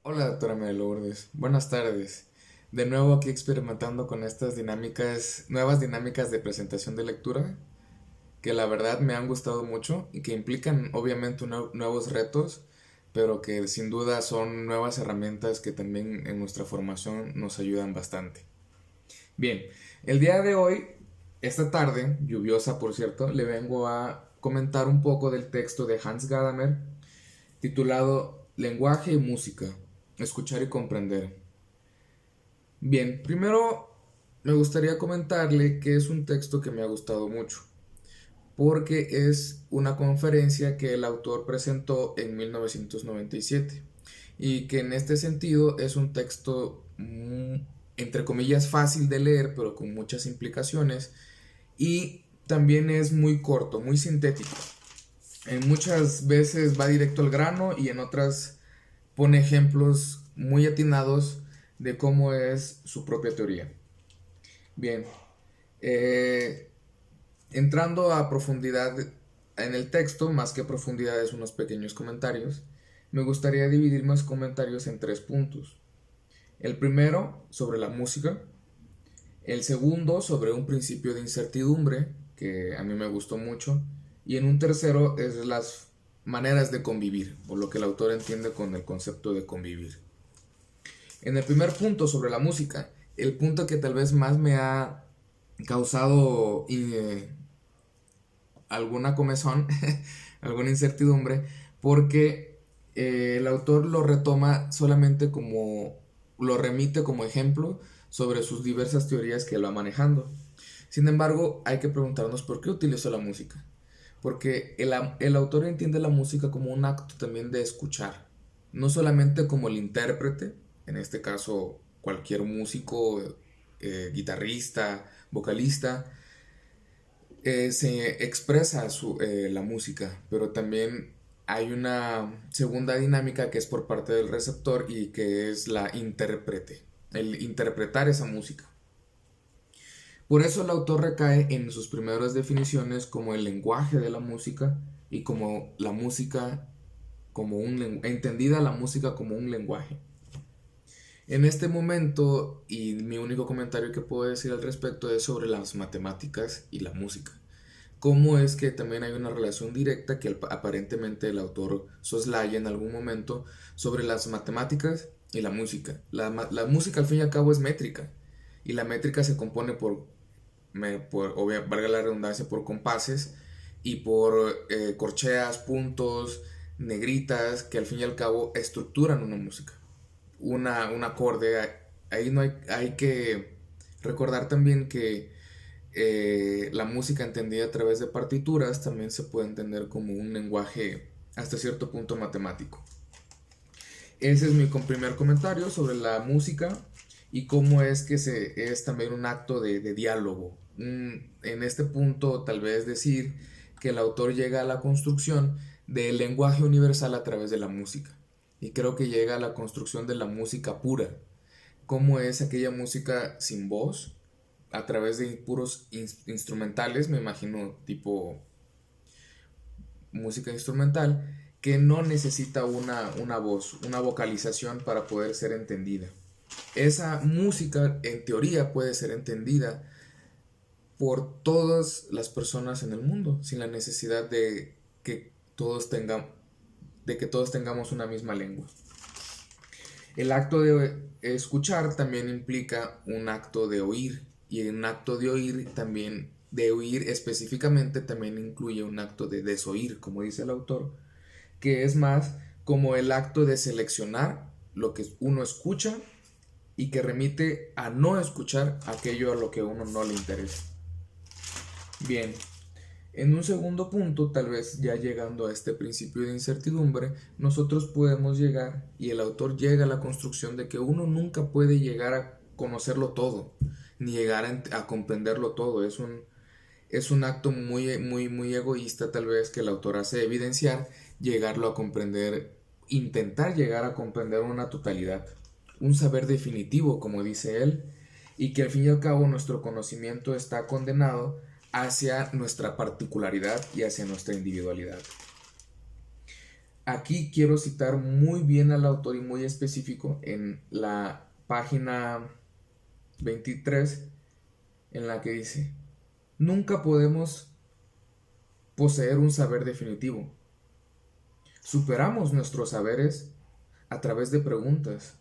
Hola, doctora María Lourdes. Buenas tardes. De nuevo aquí experimentando con estas dinámicas, nuevas dinámicas de presentación de lectura, que la verdad me han gustado mucho y que implican obviamente nuevos retos, pero que sin duda son nuevas herramientas que también en nuestra formación nos ayudan bastante. Bien, el día de hoy, esta tarde, lluviosa por cierto, le vengo a comentar un poco del texto de Hans Gadamer titulado Lenguaje y música, escuchar y comprender. Bien, primero me gustaría comentarle que es un texto que me ha gustado mucho, porque es una conferencia que el autor presentó en 1997 y que en este sentido es un texto entre comillas fácil de leer, pero con muchas implicaciones, y también es muy corto, muy sintético. En muchas veces va directo al grano y en otras pone ejemplos muy atinados de cómo es su propia teoría. Bien, eh, entrando a profundidad en el texto, más que profundidades, unos pequeños comentarios, me gustaría dividir mis comentarios en tres puntos. El primero, sobre la música. El segundo, sobre un principio de incertidumbre, que a mí me gustó mucho. Y en un tercero, es las maneras de convivir, o lo que el autor entiende con el concepto de convivir. En el primer punto sobre la música, el punto que tal vez más me ha causado alguna comezón, alguna incertidumbre, porque el autor lo retoma solamente como, lo remite como ejemplo sobre sus diversas teorías que él va manejando. Sin embargo, hay que preguntarnos por qué utilizó la música. Porque el autor entiende la música como un acto también de escuchar, no solamente como el intérprete, en este caso cualquier músico, guitarrista, vocalista, se expresa la música, pero también hay una segunda dinámica que es por parte del receptor y que es la intérprete, el interpretar esa música. Por eso el autor recae en sus primeras definiciones como el lenguaje de la música y como la música como entendida la música como un lenguaje. En este momento, y mi único comentario que puedo decir al respecto es sobre las matemáticas y la música. Cómo es que también hay una relación directa que aparentemente el autor soslaya en algún momento sobre las matemáticas y la música. La música al fin y al cabo es métrica y la métrica se compone valga la redundancia, por compases y por corcheas, puntos, negritas que al fin y al cabo estructuran una música, un acorde. Ahí no hay que recordar también que la música entendida a través de partituras también se puede entender como un lenguaje hasta cierto punto matemático. Ese es mi primer comentario sobre la música y cómo es que es también un acto de diálogo. En este punto tal vez decir que el autor llega a la construcción del lenguaje universal a través de la música. Y creo que llega a la construcción de la música pura. Cómo es aquella música sin voz, a través de puros instrumentales, me imagino tipo música instrumental, que no necesita una voz, una vocalización para poder ser entendida. Esa música en teoría puede ser entendida por todas las personas en el mundo, sin la necesidad que todos tengan, de que todos tengamos una misma lengua. El acto de escuchar también implica un acto de oír, y un acto de oír también, de oír específicamente, también incluye un acto de desoír, como dice el autor, que es más como el acto de seleccionar lo que uno escucha y que remite a no escuchar aquello a lo que a uno no le interesa. Bien, en un segundo punto, tal vez ya llegando a este principio de incertidumbre, nosotros podemos llegar, y el autor llega a la construcción de que uno nunca puede llegar a conocerlo todo, ni llegar a comprenderlo todo. Es un acto muy egoísta tal vez que el autor hace evidenciar llegarlo a comprender, intentar llegar a comprender una totalidad, un saber definitivo, como dice él, y que al fin y al cabo nuestro conocimiento está condenado hacia nuestra particularidad y hacia nuestra individualidad. Aquí quiero citar muy bien al autor y muy específico en la página 23, en la que dice: nunca podemos poseer un saber definitivo. Superamos nuestros saberes a través de preguntas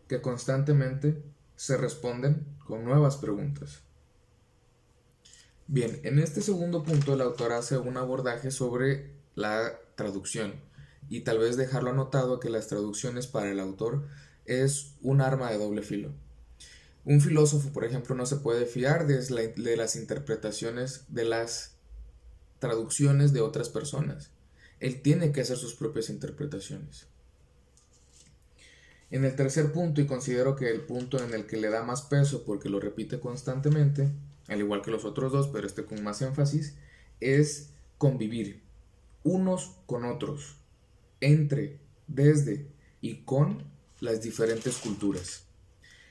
que constantemente se responden con nuevas preguntas. Bien, en este segundo punto el autor hace un abordaje sobre la traducción y tal vez dejarlo anotado que las traducciones para el autor es un arma de doble filo. Un filósofo, por ejemplo, no se puede fiar de las interpretaciones de las traducciones de otras personas. Él tiene que hacer sus propias interpretaciones. En el tercer punto, y considero que el punto en el que le da más peso porque lo repite constantemente, al igual que los otros dos, pero este con más énfasis, es convivir unos con otros, entre, desde y con las diferentes culturas.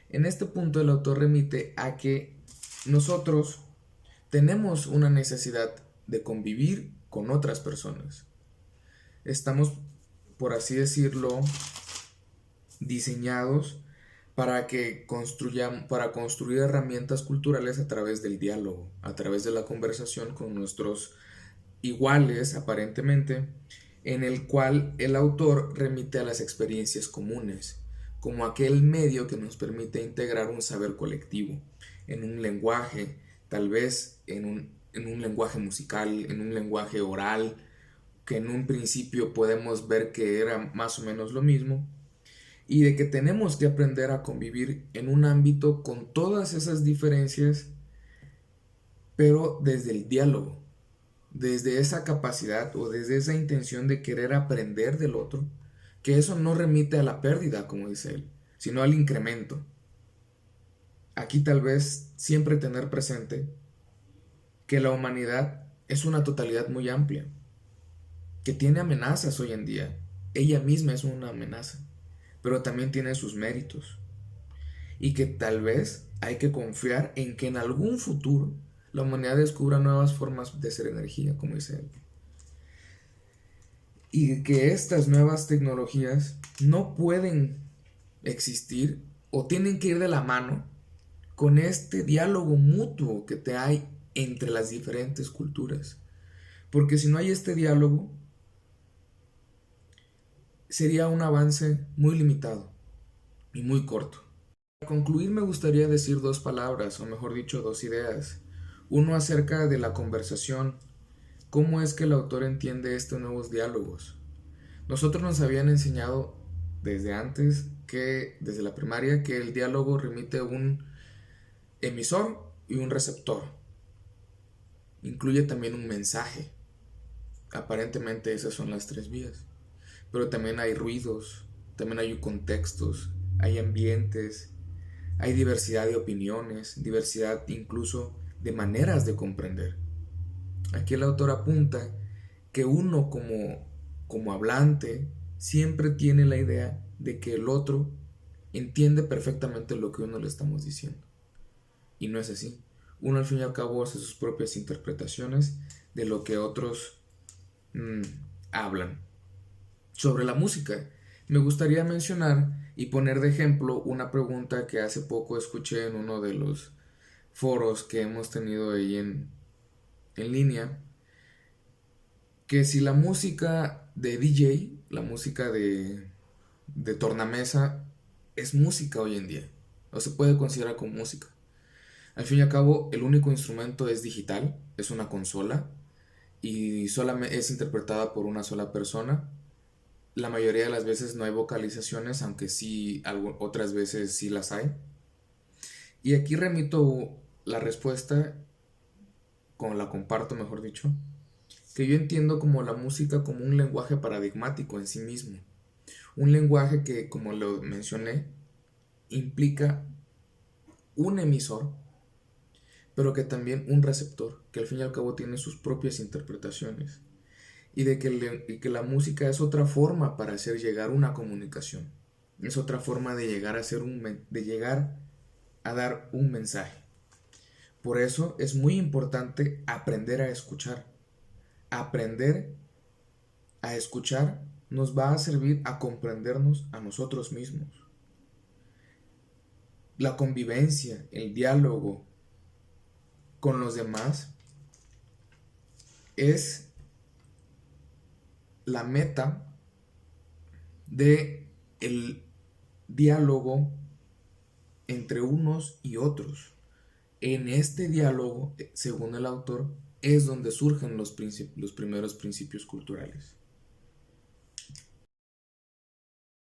En este punto el autor remite a que nosotros tenemos una necesidad de convivir con otras personas. Estamos, por así decirlo, diseñados para construir herramientas culturales a través del diálogo, a través de la conversación con nuestros iguales aparentemente, en el cual el autor remite a las experiencias comunes, como aquel medio que nos permite integrar un saber colectivo en un lenguaje, tal vez en un lenguaje musical, en un lenguaje oral, que en un principio podemos ver que era más o menos lo mismo, y de que tenemos que aprender a convivir en un ámbito con todas esas diferencias, pero desde el diálogo, desde esa capacidad o desde esa intención de querer aprender del otro, que eso no remite a la pérdida, como dice él, sino al incremento. Aquí tal vez siempre tener presente que la humanidad es una totalidad muy amplia, que tiene amenazas hoy en día. Ella misma es una amenaza, pero también tiene sus méritos. Y que tal vez hay que confiar en que en algún futuro la humanidad descubra nuevas formas de hacer energía, como dice él. Y que estas nuevas tecnologías no pueden existir o tienen que ir de la mano con este diálogo mutuo que te hay entre las diferentes culturas. Porque si no hay este diálogo, sería un avance muy limitado y muy corto. Para concluir me gustaría decir dos palabras, o mejor dicho, dos ideas. Uno acerca de la conversación, cómo es que el autor entiende estos nuevos diálogos. Nosotros nos habían enseñado desde antes, desde la primaria, que el diálogo remite a un emisor y un receptor. Incluye también un mensaje. Aparentemente esas son las tres vías. Pero también hay ruidos, también hay contextos, hay ambientes, hay diversidad de opiniones, diversidad incluso de maneras de comprender. Aquí el autor apunta que uno como hablante siempre tiene la idea de que el otro entiende perfectamente lo que uno le estamos diciendo. Y no es así. Uno al fin y al cabo hace sus propias interpretaciones de lo que otros hablan. Sobre la música, me gustaría mencionar y poner de ejemplo una pregunta que hace poco escuché en uno de los foros que hemos tenido ahí en línea, que si la música de DJ, la música de tornamesa, es música hoy en día, o se puede considerar como música. Al fin y al cabo, el único instrumento es digital, es una consola, y solamente es interpretada por una sola persona. La mayoría de las veces no hay vocalizaciones, aunque sí, otras veces sí las hay. Y aquí remito la respuesta, como la comparto, mejor dicho, que yo entiendo como la música como un lenguaje paradigmático en sí mismo. Un lenguaje que, como lo mencioné, implica un emisor, pero que también un receptor, que al fin y al cabo tiene sus propias interpretaciones. Y que la música es otra forma para hacer llegar una comunicación. Es otra forma de llegar de llegar a dar un mensaje. Por eso es muy importante aprender a escuchar nos va a servir a comprendernos a nosotros mismos. La convivencia, el diálogo con los demás es la meta de el diálogo entre unos y otros. En este diálogo, según el autor, es donde surgen los primeros principios culturales.